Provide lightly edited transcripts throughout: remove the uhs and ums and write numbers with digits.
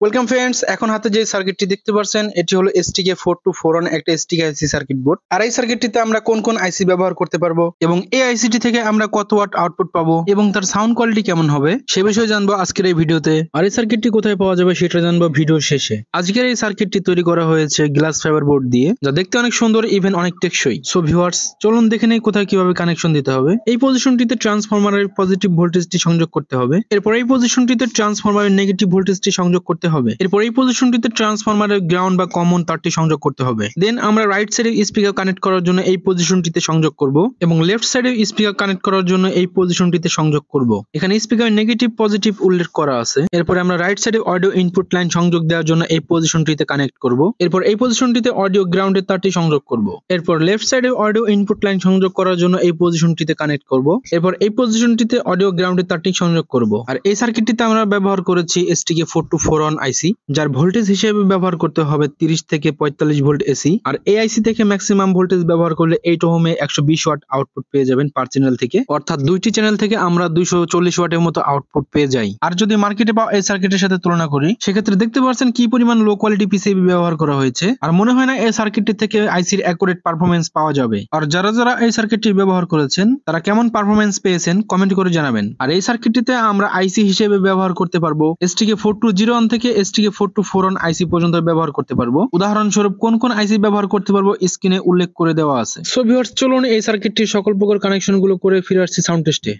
Welcome friends, এখন হাতে যে সার্কিটটি দেখতে পাচ্ছেন এটি হলো STK424 একটা STK আইসি সার্কিট বোর্ড। আর এই সার্কিটটিতে আমরা কোন কোন আইসি ব্যবহার করতে পারবো এবং এই আইসিটি থেকে আমরা কত ওয়াট আউটপুট পাবো এবং তার সাউন্ড কোয়ালিটি কেমন হবে সে বিষয়ে জানবো আজকের এই ভিডিওতে। আর এই সার্কিটটি কোথায় পাওয়া যাবে সেটা জানবো ভিডিওর শেষে। আজকের এই সার্কিটটি তৈরি করা হয়েছে গ্লাস ফাইবার বোর্ড দিয়ে, যা দেখতে অনেক সুন্দর, ইভেন অনেক টেকসই। সো ভিউয়ার্স, চলুন দেখে নেই কোথায় কিভাবে কানেকশন দিতে হবে। এই পজিশনটিতে ট্রান্সফরমারের পজিটিভ ভোল্টেজটি সংযোগ করতে হবে। এরপর এই পজিশনটিতে ট্রান্সফরমারের নেগেটিভ ভোল্টেজটি সংযোগ করতে হবে। এরপর এই পজিশনটিতে ট্রান্সফরমারের গ্রাউন্ড বা কমন তারটি সংযোগ করতে হবে। দেন আমরা রাইট সাইডে স্পিকার কানেক্ট করার জন্য এই পজিশনটিতে সংযোগ করব এবং লেফট সাইডে স্পিকার কানেক্ট করার জন্য এই পজিশনটিতে সংযোগ করব। এখানে স্পিকার নেগেটিভ পজিটিভ উল্লেখ করা আছে। এরপর আমরা রাইট সাইডে অডিও ইনপুট লাইন সংযোগ দেওয়ার জন্য এই পজিশনটিতে কানেক্ট করব। এরপর এই পজিশনটিতে অডিও গ্রাউন্ডের তারটি সংযোগ করব। এরপর লেফট সাইডে অডিও ইনপুট লাইন সংযোগ করার জন্য এই পজিশনটিতে কানেক্ট করব। এরপর এই পজিশনটিতে অডিও গ্রাউন্ডের তারটি সংযোগ করব। আর এই সার্কিটটিতে আমরা ব্যবহার করেছি STK424 আইসি, যার ভোল্টেজ হিসেবে ব্যবহার করতে হবে 30 থেকে 45 ভোল্ট এসি। আর এই আইসি থেকে ম্যাক্সিমাম ভোল্টেজ ব্যবহার করলে 8 ওহমে 120 ওয়াট আউটপুট পেয়ে যাবেন পার চ্যানেল থেকে, অর্থাৎ দুইটি চ্যানেল থেকে আমরা 240 ওয়াটের মতো আউটপুট পেয়ে যাই। আর যদি মার্কেটে পাওয়া এই সার্কিটের সাথে তুলনা করি সেক্ষেত্রে দেখতে পাচ্ছেন কি পরিমাণ লো কোয়ালিটি পিসিবি ব্যবহার করা হয়েছে। আর মনে হয় না এই সার্কিটটি থেকে আইসির অ্যাকুরেট পারফরম্যান্স পাওয়া যাবে। আর যারা এই সার্কিটটি ব্যবহার করেছেন তারা কেমন পারফরম্যান্স পেয়েছেন কমেন্ট করে জানাবেন। আর এই সার্কিটটিতে আমরা আইসি হিসেবে ব্যবহার করতে পারবো STK4201 থেকে STK424 আইসি পর্যন্ত ব্যবহার করতে পারবো। উদাহরণস্বরূপ কোন কোন আইসি ব্যবহার করতে পারবো স্ক্রিনে উল্লেখ করে দেওয়া আছে। সো ভিউয়ার্স, চলুন এই সার্কিটটির সকল প্রকার কানেকশন গুলো করে ফিরে আসছি সাউন্ড টেস্টে।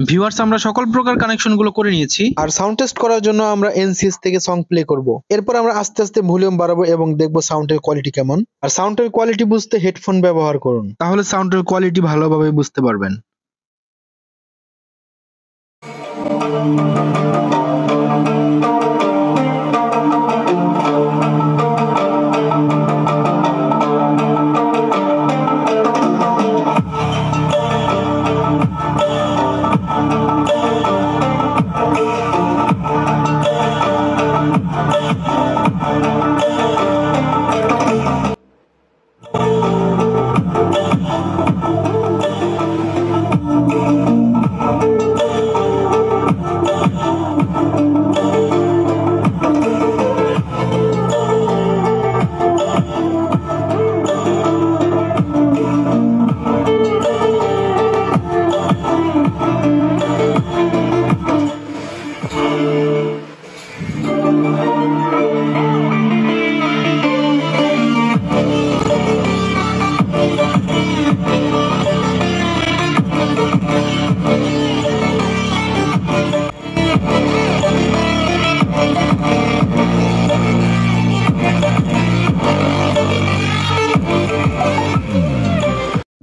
ভিউয়ার্স, আমরা সকল প্রকার কানেকশন গুলো করে নিয়েছি। আর সাউন্ড টেস্ট করার জন্য আমরা NCS থেকে সং প্লে করব। এরপর আমরা আস্তে আস্তে ভলিউম বাড়াবো এবং দেখবো সাউন্ডের কোয়ালিটি কেমন। আর সাউন্ডের কোয়ালিটি বুঝতে হেডফোন ব্যবহার করুন, তাহলে সাউন্ডের কোয়ালিটি ভালোভাবে বুঝতে পারবেন।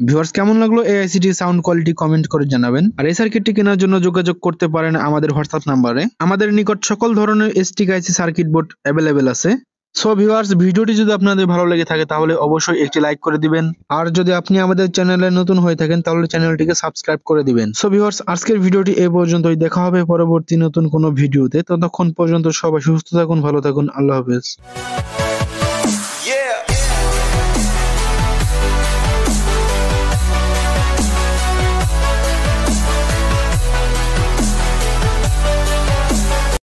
ভিউয়ার্স, কেমন লাগলো এই আইসিটি সাউন্ড কোয়ালিটি কমেন্ট করে জানাবেন। আর এই সার্কিটটি কেনার জন্য যোগাযোগ করতে পারেন আমাদের হোয়াটসঅ্যাপ নাম্বারে। আমাদের নিকট সকল ধরনের STK আইসি সার্কিট বোর্ড অ্যাভেলেবেল আছে। সো ভিউয়ার্স, ভিডিওটি যদি আপনাদের ভালো লেগে থাকে তাহলে অবশ্যই একটি লাইক করে দিবেন। আর যদি আপনি আমাদের চ্যানেলে নতুন হয়ে থাকেন তাহলে চ্যানেলটিকে সাবস্ক্রাইব করে দিবেন। সো ভিউয়ার্স, আজকের ভিডিওটি এই পর্যন্তই। দেখা হবে পরবর্তী নতুন কোনো ভিডিওতে। ততক্ষণ পর্যন্ত সবাই সুস্থ থাকুন, ভালো থাকুন। আল্লাহ হাফেজ।